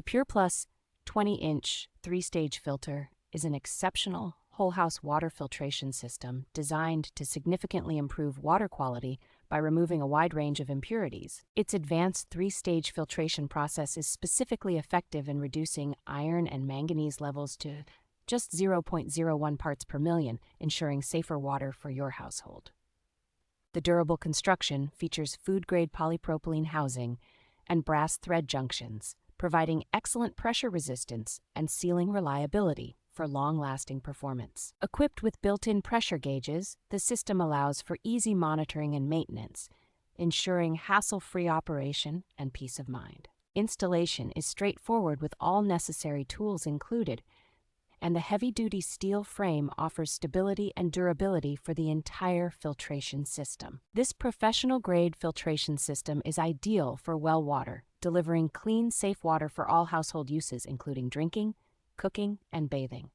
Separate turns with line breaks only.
The PUREPLUS 20-inch 3-stage filter is an exceptional whole-house water filtration system designed to significantly improve water quality by removing a wide range of impurities. Its advanced 3-stage filtration process is specifically effective in reducing iron and manganese levels to just 0.01 parts per million, ensuring safer water for your household. The durable construction features food-grade polypropylene housing and brass thread junctions, providing excellent pressure resistance and sealing reliability for long-lasting performance. Equipped with built-in pressure gauges, the system allows for easy monitoring and maintenance, ensuring hassle-free operation and peace of mind. Installation is straightforward with all necessary tools included, and the heavy-duty steel frame offers stability and durability for the entire filtration system. This professional-grade filtration system is ideal for well water, delivering clean, safe water for all household uses, including drinking, cooking, and bathing.